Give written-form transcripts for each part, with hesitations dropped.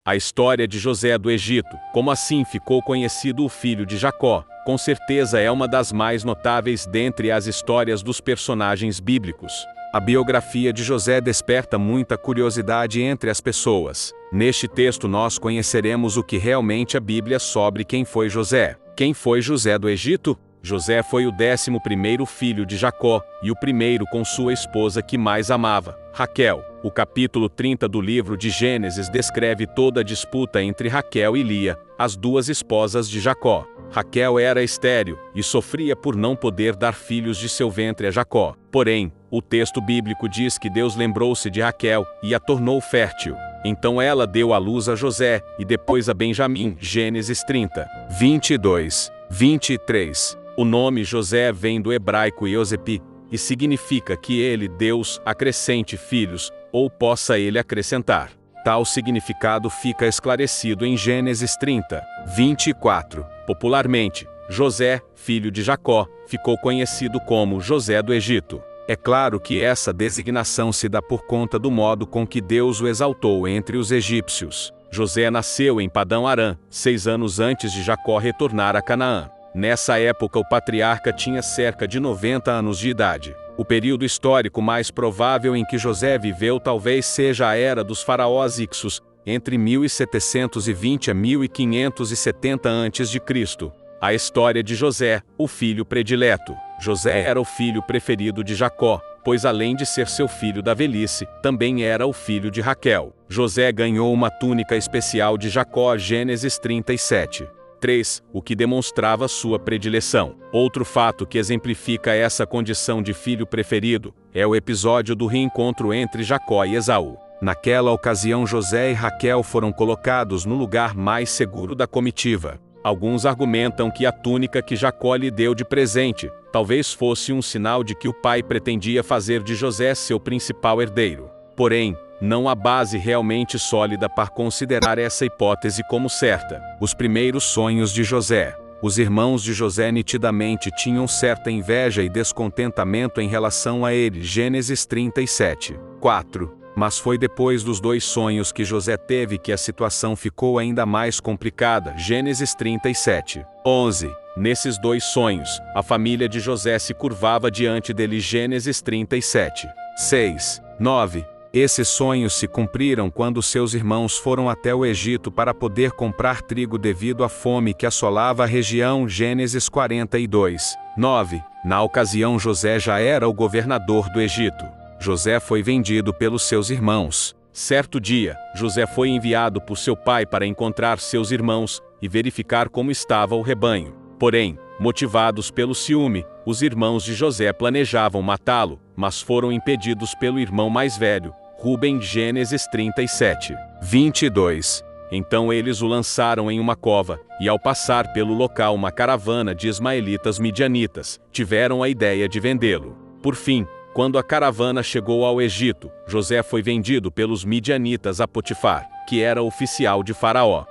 A história de José do Egito, como assim ficou conhecido o filho de Jacó, com certeza é uma das mais notáveis dentre as histórias dos personagens bíblicos. A biografia de José desperta muita curiosidade entre as pessoas. Neste texto nós conheceremos o que realmente a Bíblia sobre quem foi José. Quem foi José do Egito? José foi o 11º filho de Jacó, e o primeiro com sua esposa que mais amava, Raquel. O capítulo 30 do livro de Gênesis descreve toda a disputa entre Raquel e Lia, as duas esposas de Jacó. Raquel era estéril, e sofria por não poder dar filhos de seu ventre a Jacó. Porém, o texto bíblico diz que Deus lembrou-se de Raquel, e a tornou fértil. Então ela deu à luz a José, e depois a Benjamim. Gênesis 30, 22, 23. O nome José vem do hebraico Yosep, e significa que ele, Deus, acrescente filhos, ou possa ele acrescentar. Tal significado fica esclarecido em Gênesis 30, 24. Popularmente, José, filho de Jacó, ficou conhecido como José do Egito. É claro que essa designação se dá por conta do modo com que Deus o exaltou entre os egípcios. José nasceu em Padã Arã, 6 anos antes de Jacó retornar a Canaã. Nessa época o patriarca tinha cerca de 90 anos de idade. O período histórico mais provável em que José viveu talvez seja a era dos faraós Ixos, entre 1720 a 1570 a.C. A história de José, o filho predileto. José era o filho preferido de Jacó, pois além de ser seu filho da velhice, também era o filho de Raquel. José ganhou uma túnica especial de Jacó. Gênesis 37. 3, o que demonstrava sua predileção. Outro fato que exemplifica essa condição de filho preferido é o episódio do reencontro entre Jacó e Esaú. Naquela ocasião José e Raquel foram colocados no lugar mais seguro da comitiva. Alguns argumentam que a túnica que Jacó lhe deu de presente talvez fosse um sinal de que o pai pretendia fazer de José seu principal herdeiro. Porém, não há base realmente sólida para considerar essa hipótese como certa. Os primeiros sonhos de José. Os irmãos de José nitidamente tinham certa inveja e descontentamento em relação a ele. Gênesis 37, 4. Mas foi depois dos 2 sonhos que José teve que a situação ficou ainda mais complicada. Gênesis 37, 11. Nesses 2 sonhos, a família de José se curvava diante dele. Gênesis 37, 6, 9. Esses sonhos se cumpriram quando seus irmãos foram até o Egito para poder comprar trigo devido à fome que assolava a região. Gênesis 42, 9. Na ocasião José já era o governador do Egito. José foi vendido pelos seus irmãos. Certo dia, José foi enviado por seu pai para encontrar seus irmãos e verificar como estava o rebanho. Porém, motivados pelo ciúme, os irmãos de José planejavam matá-lo, mas foram impedidos pelo irmão mais velho, Rubem. Gênesis 37, 22. Então eles o lançaram em uma cova, e ao passar pelo local uma caravana de ismaelitas midianitas, tiveram a ideia de vendê-lo. Por fim, quando a caravana chegou ao Egito, José foi vendido pelos midianitas a Potifar, que era oficial de Faraó.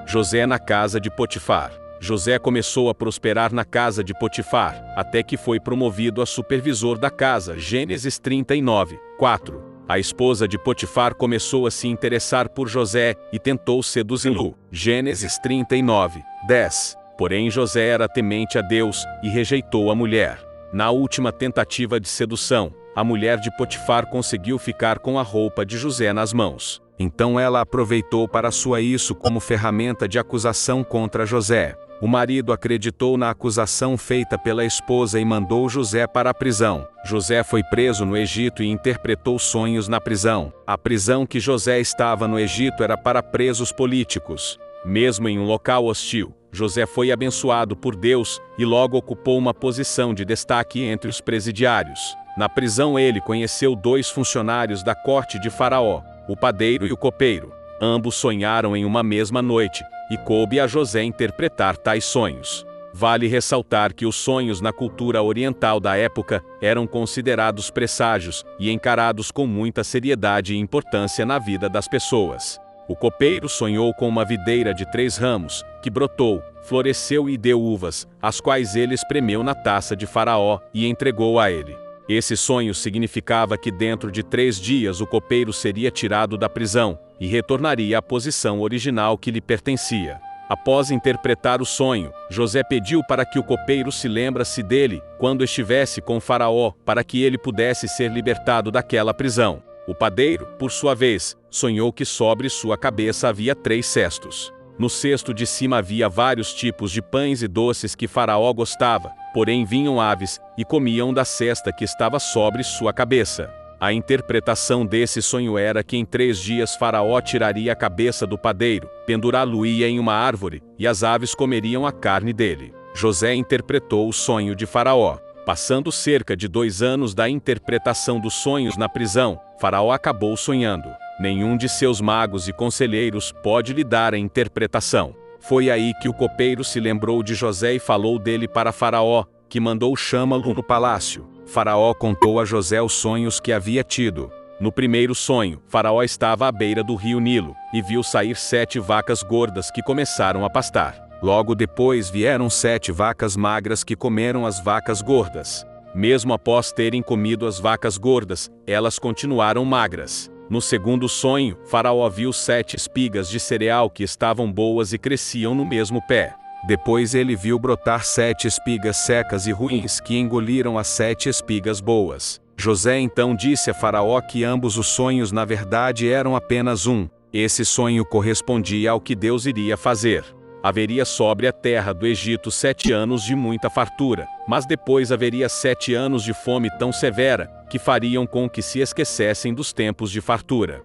José na casa de Potifar. José começou a prosperar na casa de Potifar, até que foi promovido a supervisor da casa. Gênesis 39, 4. A esposa de Potifar começou a se interessar por José e tentou seduzi-lo. Gênesis 39, 10. Porém José era temente a Deus e rejeitou a mulher. Na última tentativa de sedução, a mulher de Potifar conseguiu ficar com a roupa de José nas mãos. Então ela aproveitou para sua isso como ferramenta de acusação contra José. O marido acreditou na acusação feita pela esposa e mandou José para a prisão. José foi preso no Egito e interpretou sonhos na prisão. A prisão que José estava no Egito era para presos políticos. Mesmo em um local hostil, José foi abençoado por Deus e logo ocupou uma posição de destaque entre os presidiários. Na prisão ele conheceu 2 funcionários da corte de Faraó, o padeiro e o copeiro. Ambos sonharam em uma mesma noite, e coube a José interpretar tais sonhos. Vale ressaltar que os sonhos na cultura oriental da época eram considerados presságios e encarados com muita seriedade e importância na vida das pessoas. O copeiro sonhou com uma videira de 3 ramos, que brotou, floresceu e deu uvas, as quais ele espremeu na taça de Faraó e entregou a ele. Esse sonho significava que dentro de 3 dias o copeiro seria tirado da prisão e retornaria à posição original que lhe pertencia. Após interpretar o sonho, José pediu para que o copeiro se lembrasse dele quando estivesse com Faraó, para que ele pudesse ser libertado daquela prisão. O padeiro, por sua vez, sonhou que sobre sua cabeça havia 3 cestos. No cesto de cima havia vários tipos de pães e doces que Faraó gostava, porém vinham aves e comiam da cesta que estava sobre sua cabeça. A interpretação desse sonho era que em 3 dias Faraó tiraria a cabeça do padeiro, pendurá-lo-ia em uma árvore, e as aves comeriam a carne dele. José interpretou o sonho de Faraó. Passando cerca de 2 anos da interpretação dos sonhos na prisão, Faraó acabou sonhando. Nenhum de seus magos e conselheiros pode lhe dar a interpretação. Foi aí que o copeiro se lembrou de José e falou dele para Faraó, que mandou chamá-lo no palácio. Faraó contou a José os sonhos que havia tido. No primeiro sonho, Faraó estava à beira do rio Nilo, e viu sair 7 vacas gordas que começaram a pastar. Logo depois vieram 7 vacas magras que comeram as vacas gordas. Mesmo após terem comido as vacas gordas, elas continuaram magras. No segundo sonho, Faraó viu 7 espigas de cereal que estavam boas e cresciam no mesmo pé. Depois ele viu brotar 7 espigas secas e ruins que engoliram as 7 espigas boas. José então disse a Faraó que ambos os sonhos na verdade eram apenas um. Esse sonho correspondia ao que Deus iria fazer. Haveria sobre a terra do Egito 7 anos de muita fartura, mas depois haveria 7 anos de fome tão severa, que fariam com que se esquecessem dos tempos de fartura.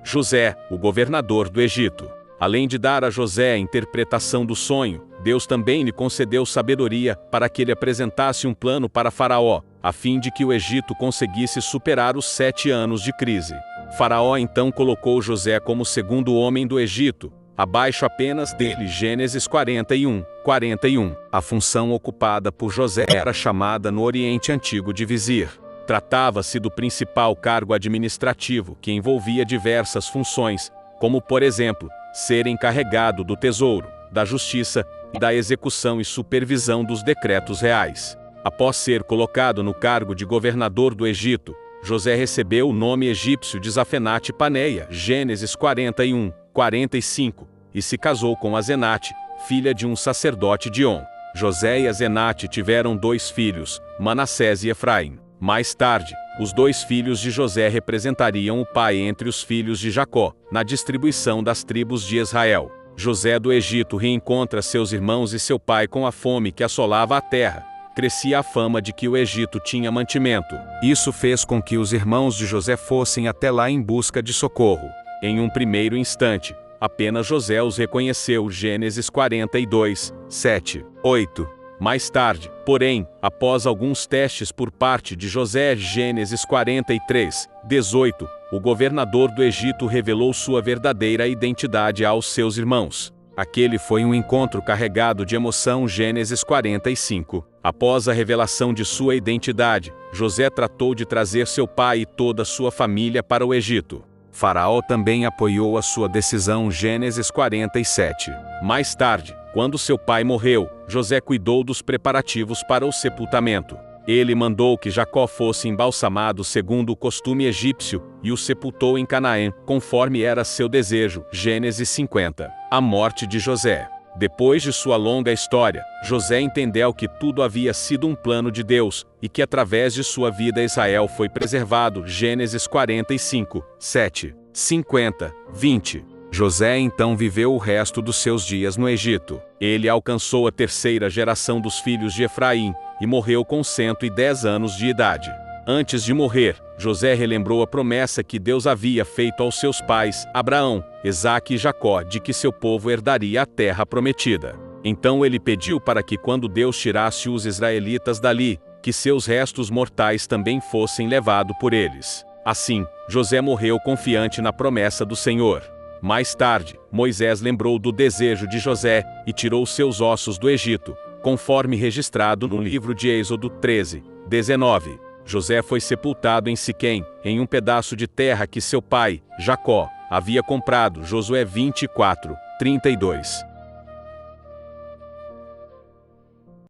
José, o governador do Egito. Além de dar a José a interpretação do sonho, Deus também lhe concedeu sabedoria para que ele apresentasse um plano para Faraó, a fim de que o Egito conseguisse superar os 7 anos de crise. Faraó então colocou José como segundo homem do Egito, abaixo apenas dele. Gênesis 41:41. A função ocupada por José era chamada no Oriente Antigo de vizir. Tratava-se do principal cargo administrativo que envolvia diversas funções, como por exemplo, ser encarregado do tesouro, da justiça e da execução e supervisão dos decretos reais. Após ser colocado no cargo de governador do Egito, José recebeu o nome egípcio de Zafenate-Paneia, Gênesis 41:45, e se casou com Azenate, filha de um sacerdote de On. José e Azenate tiveram 2 filhos, Manassés e Efraim. Mais tarde, os 2 filhos de José representariam o pai entre os filhos de Jacó, na distribuição das tribos de Israel. José do Egito reencontra seus irmãos e seu pai com a fome que assolava a terra. Crescia a fama de que o Egito tinha mantimento. Isso fez com que os irmãos de José fossem até lá em busca de socorro. Em um primeiro instante, apenas José os reconheceu. Gênesis 42:7-8. Mais tarde, porém, após alguns testes por parte de José, Gênesis 43:18, o governador do Egito revelou sua verdadeira identidade aos seus irmãos. Aquele foi um encontro carregado de emoção. Gênesis 45. Após a revelação de sua identidade, José tratou de trazer seu pai e toda a sua família para o Egito. Faraó também apoiou a sua decisão. Gênesis 47. Mais tarde, quando seu pai morreu, José cuidou dos preparativos para o sepultamento. Ele mandou que Jacó fosse embalsamado segundo o costume egípcio e o sepultou em Canaã, conforme era seu desejo. Gênesis 50. A morte de José. Depois de sua longa história, José entendeu que tudo havia sido um plano de Deus e que através de sua vida Israel foi preservado. Gênesis 45:7-50-20. José então viveu o resto dos seus dias no Egito. Ele alcançou a 3ª geração dos filhos de Efraim e morreu com 110 anos de idade. Antes de morrer, José relembrou a promessa que Deus havia feito aos seus pais, Abraão, Isaque e Jacó, de que seu povo herdaria a terra prometida. Então ele pediu para que quando Deus tirasse os israelitas dali, que seus restos mortais também fossem levados por eles. Assim, José morreu confiante na promessa do Senhor. Mais tarde, Moisés lembrou do desejo de José e tirou seus ossos do Egito, conforme registrado no livro de Êxodo 13:19. José foi sepultado em Siquém, em um pedaço de terra que seu pai, Jacó, havia comprado. Josué 24:32.